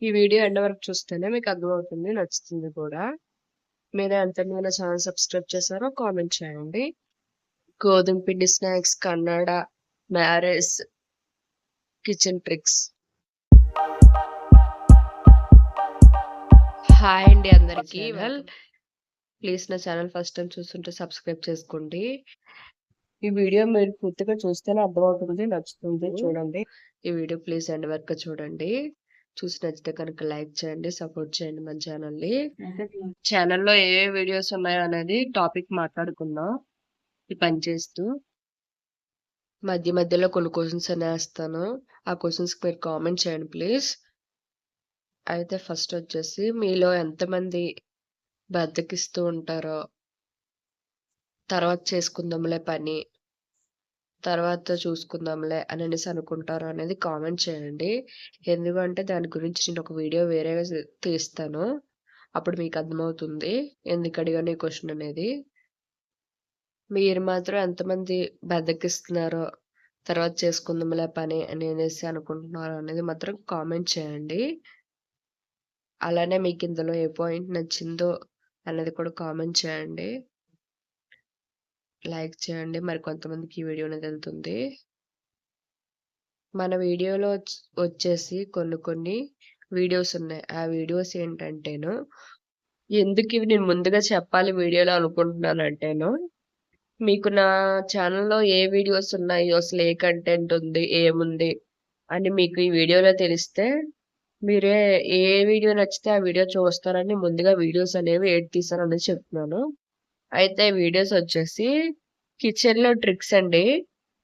ఈ video end వరకు చూస్తేనే మీకు అర్థమవుతుంది, నచ్చుతుంది కూడా. మీరు ఎంతమంది నా ఛానల్ సబ్స్క్రైబ్ చేశారో కామెంట్ చేయండి. గోధుమ పిండి snacks, Kannada, marriage, kitchen tricks. Hi అండి అందరికీ. ప్లీజ్ నా ఛానల్ ఫస్ట్ టైం చూస్తుంటే సబ్స్క్రైబ్ చేసుకోండి. ఈ వీడియో మీరు పూర్తిగా చూస్తేనే అర్థమవుతుంది, నచ్చుతుంది. చూడండి ఈ వీడియో ప్లీజ్ ఎండ్ వరకు చూడండి. చూసి నచ్చితే కనుక లైక్ చేయండి, సపోర్ట్ చేయండి మన ఛానల్ని. ఛానల్లో ఏ వీడియోస్ ఉన్నాయో అనేది టాపిక్ మాట్లాడుకుందాం ఈ పని చేస్తూ. మధ్య మధ్యలో కొన్ని క్వశ్చన్స్ అనేస్తాను, ఆ క్వశ్చన్స్కి మీరు కామెంట్ చేయండి ప్లీజ్. అయితే ఫస్ట్ వచ్చేసి, మీలో ఎంతమంది బద్దకిస్తూ ఉంటారో, తర్వాత చేసుకుందాంలే పని, తర్వాత చూసుకుందాంలే అనేసి అనుకుంటారో అనేది కామెంట్ చేయండి. ఎందుకంటే దాని గురించి నేను ఒక వీడియో వేరేగా తీస్తాను, అప్పుడు మీకు అర్థమవుతుంది ఎందుకు అడిగాను ఈ క్వశ్చన్ అనేది. మీరు మాత్రం ఎంతమంది బద్దకిస్తున్నారో, తర్వాత చేసుకుందాంలే పని అనేసి అనుకుంటున్నారో అనేది మాత్రం కామెంట్ చేయండి. అలానే మీకు ఇందులో ఏ పాయింట్ నచ్చిందో అనేది కూడా కామెంట్ చేయండి. లైక్ చేయండి, మరి కొంతమందికి ఈ వీడియో అనేది వెళ్తుంది. మన వీడియోలో వచ్చేసి కొన్ని వీడియోస్ ఉన్నాయి. ఆ వీడియోస్ ఏంటంటేను, ఎందుకు ఇవి నేను ముందుగా చెప్పాలి వీడియోలో అనుకుంటున్నానంటేను, మీకు నా ఛానల్లో ఏ వీడియోస్ ఉన్నాయి, అసలు ఏ కంటెంట్ ఉంది, ఏముంది అని మీకు ఈ వీడియోలో తెలిస్తే మీరే ఏ వీడియో నచ్చితే ఆ వీడియో చూస్తారని ముందుగా వీడియోస్ అనేవి ఏది తీసారనేది చెప్తున్నాను. అయితే వీడియోస్ వచ్చేసి కిచెన్లో ట్రిక్స్ అండి.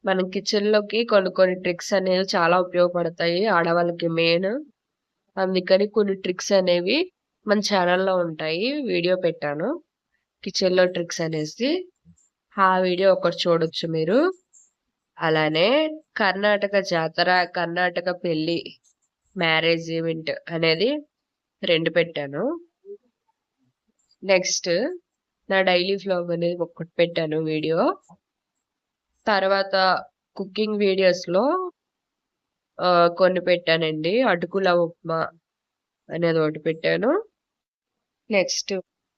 మనం కిచెన్లోకి కొన్ని ట్రిక్స్ అనేవి చాలా ఉపయోగపడతాయి ఆడవాళ్ళకి మెయిన్. అందుకని కొన్ని ట్రిక్స్ అనేవి మన ఛానల్లో ఉంటాయి, వీడియో పెట్టాను కిచెన్లో ట్రిక్స్ అనేసి. ఆ వీడియో ఒకటి చూడొచ్చు మీరు. అలానే కర్ణాటక జాతర, కర్ణాటక పెళ్ళి, మ్యారేజ్ ఈవెంట్ అనేది 2 పెట్టాను. నెక్స్ట్ నా డైలీ వ్లాగ్ అనేది ఒకటి పెట్టాను వీడియో. తర్వాత కుకింగ్ వీడియోస్లో కొన్ని పెట్టానండి. అటుకుల ఉప్మా అనేది ఒకటి పెట్టాను. నెక్స్ట్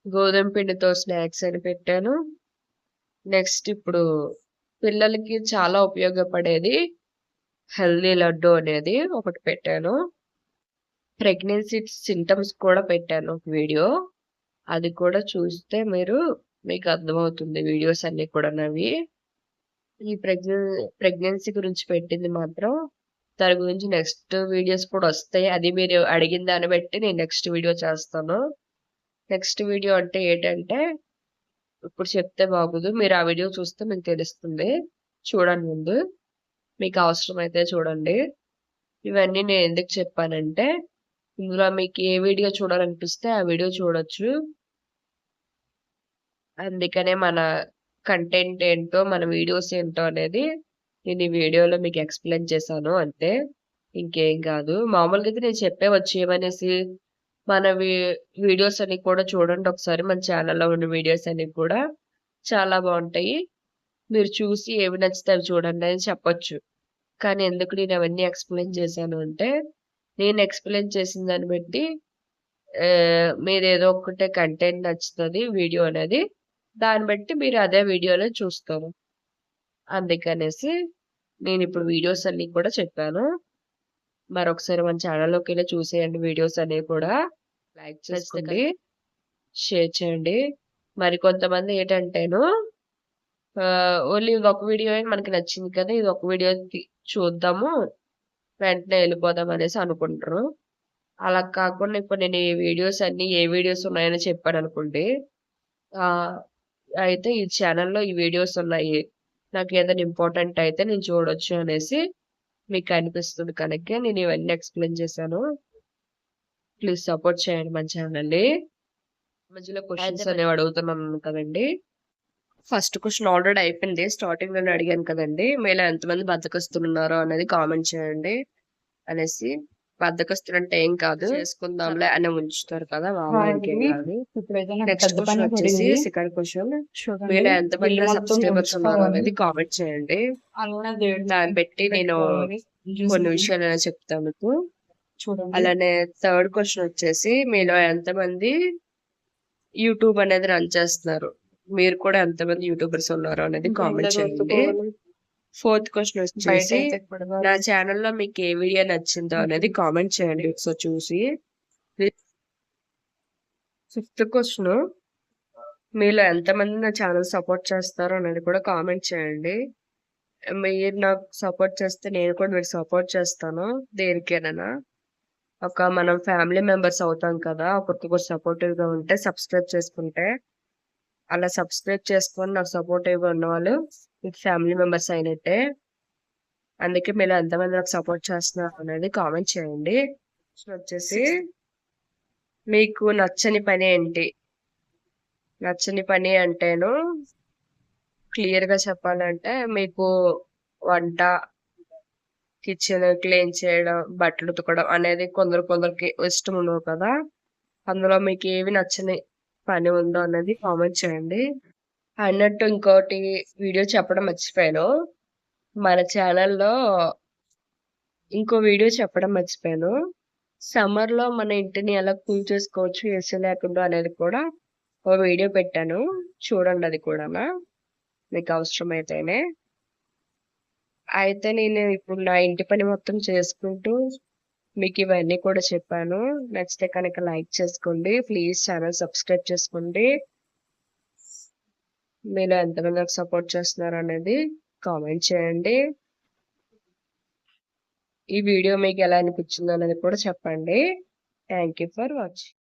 గోధుమ పిండితో స్నాక్స్ అని పెట్టాను. నెక్స్ట్ ఇప్పుడు పిల్లలకి చాలా ఉపయోగపడేది హెల్దీ లడ్డు అనేది ఒకటి పెట్టాను. ప్రెగ్నెన్సీ సింటమ్స్ కూడా పెట్టాను వీడియో, అది కూడా చూస్తే మీకు అర్థమవుతుంది వీడియోస్ అన్ని కూడా నవి. ఈ ప్రెగ్నెన్సీ గురించి పెట్టింది మాత్రం, దాని గురించి నెక్స్ట్ వీడియోస్ కూడా వస్తాయి. అది మీరు అడిగిన దాన్ని బట్టి నేను నెక్స్ట్ వీడియో చేస్తాను. నెక్స్ట్ వీడియో అంటే ఏంటంటే, ఇప్పుడు చెప్తే బాగోదు, మీరు ఆ వీడియో చూస్తే మీకు తెలుస్తుంది. చూడండి ముందు, మీకు అవసరమైతే చూడండి. ఇవన్నీ నేను ఎందుకు చెప్పానంటే, ఇందులో మీకు ఏ వీడియో చూడాలనిపిస్తే ఆ వీడియో చూడొచ్చు. అందుకనే మన కంటెంట్ ఏంటో, మన వీడియోస్ ఏంటో అనేది నేను ఈ వీడియోలో మీకు ఎక్స్ప్లెయిన్ చేశాను అంతే, ఇంకేం కాదు. మామూలుగా అయితే నేను చెప్పేవచ్చు ఏమనేసి, మన వీడియోస్ అన్ని కూడా చూడండి ఒకసారి. మన ఛానల్లో ఉన్న వీడియోస్ అన్ని కూడా చాలా బాగుంటాయి, మీరు చూసి ఏవి నచ్చితే అవి చూడండి అని చెప్పొచ్చు. కానీ ఎందుకు నేను అవన్నీ ఎక్స్ప్లెయిన్ చేశాను అంటే, నేను ఎక్స్ప్లెయిన్ చేసిన దాన్ని బట్టి మీరు ఏదో ఒకటే కంటెంట్ నచ్చుతుంది వీడియో అనేది, దాన్ని బట్టి మీరు అదే వీడియోలో చూస్తారు. అందుకనేసి నేను ఇప్పుడు వీడియోస్ అన్ని కూడా చెప్పాను. మరొకసారి మన ఛానల్లోకి వెళ్ళి చూసేయండి వీడియోస్ అనేవి కూడా. లైక్ చేసుకోండి, షేర్ చేయండి. మరి కొంతమంది ఏంటంటేను, ఓన్లీ ఇది ఒక వీడియో మనకి నచ్చింది కదా, ఇది ఒక వీడియో చూద్దాము వెంటనే వెళ్ళిపోదాం అనేసి అనుకుంటారు. అలా కాకుండా ఇప్పుడు నేను ఈ వీడియోస్ అన్ని ఏ వీడియోస్ ఉన్నాయని చెప్పాను అనుకోండి, అయితే ఈ ఛానల్లో ఈ వీడియోస్ ఉన్నాయి, నాకు ఏదైనా ఇంపార్టెంట్ అయితే నేను చూడొచ్చు అనేసి మీకు అనిపిస్తుంది కనుక నేను ఇవన్నీ ఎక్స్ప్లెయిన్ చేశాను. ప్లీజ్ సపోర్ట్ చేయండి మన ఛానల్ని. మధ్యలో క్వశ్చన్స్ అనేవి అడుగుతున్నాను కదండి. ఫస్ట్ క్వశ్చన్ ఆల్రెడీ అయిపోయింది, స్టార్టింగ్ లోనే అడిగాను కదండి, మీలో ఎంతమంది బద్దకస్తున్నారో అనేది కామెంట్ చేయండి అనేసి. బద్దకస్తులంటే ఏం కాదు, చేసుకుందాంలే అని ఉంచుతారు కదా, నెక్స్ట్ క్వశ్చన్ వచ్చేసి సెకండ్ క్వశ్చన్, మీలో ఎంతమంది సబ్స్క్రైబర్స్ ఉన్నారో అనేది కామెంట్ చేయండి. దాన్ని బట్టి నేను కొన్ని విషయాలు చెప్తాను మీకు. అలానే థర్డ్ క్వశ్చన్ వచ్చేసి మీలో ఎంతమంది యూట్యూబ్ అనేది రన్ చేస్తున్నారు, మీరు కూడా ఎంతమంది యూట్యూబర్స్ ఉన్నారు అనేది కామెంట్ చేయండి. ఫోర్త్ క్వశ్చన్ వచ్చేసి నా ఛానల్లో మీకు ఏ వీడియో నచ్చిందో అనేది కామెంట్ చేయండి సో చూసి. ఫిఫ్త్ క్వశ్చన్ మీలో ఎంతమంది నా ఛానల్ సపోర్ట్ చేస్తారో అనేది కూడా కామెంట్ చేయండి. మీరు నాకు సపోర్ట్ చేస్తే నేను కూడా మీకు సపోర్ట్ చేస్తాను దేనికేనా. మనం ఫ్యామిలీ మెంబర్స్ అవుతాం కదా, ఒకరికొకరు సపోర్టివ్ గా ఉంటే, సబ్స్క్రైబ్ చేసుకుంటే. అలా సబ్స్క్రైబ్ చేసుకొని నాకు సపోర్టివ్ గా ఉన్న వాళ్ళు మీకు ఫ్యామిలీ మెంబర్స్ అయినట్టే. అందుకే మీరు ఎంతమంది నాకు సపోర్ట్ చేస్తున్నారు అనేది కామెంట్ చేయండి. వచ్చేసి మీకు నచ్చని పని ఏంటి? నచ్చని పని అంటేను క్లియర్ గా చెప్పాలంటే మీకు వంట, కిచెన్ క్లీన్ చేయడం, బట్టలు ఉతకడం అనేది కొందరికి ఇష్టం ఉండవు కదా. అందులో మీకు ఏవి నచ్చని పని ఉందో అనేది కామెంట్ చేయండి. అన్నట్టు ఇంకోటి వీడియో చెప్పడం మర్చిపోయాను. మన ఛానల్లో ఇంకో వీడియో చెప్పడం మర్చిపోయాను. సమ్మర్ లో మన ఇంటిని ఎలా కూల్ చేసుకోవచ్చు ఏసీ లేకుండా అనేది కూడా ఓ వీడియో పెట్టాను, చూడండి అది కూడా మీకు అవసరమైతేనే. అయితే నేను ఇప్పుడు నా ఇంటి పని మొత్తం చేసుకుంటూ మీకు ఇవన్నీ కూడా చెప్పాను. నచ్చితే కనుక లైక్ చేసుకోండి, ప్లీజ్ ఛానల్ సబ్స్క్రైబ్ చేసుకోండి. మీరు ఎంతమంది నాకు సపోర్ట్ చేస్తున్నారు అనేది కామెంట్ చేయండి. ఈ వీడియో మీకు ఎలా అనిపించిందో అనేది కూడా చెప్పండి. Thank you for watching.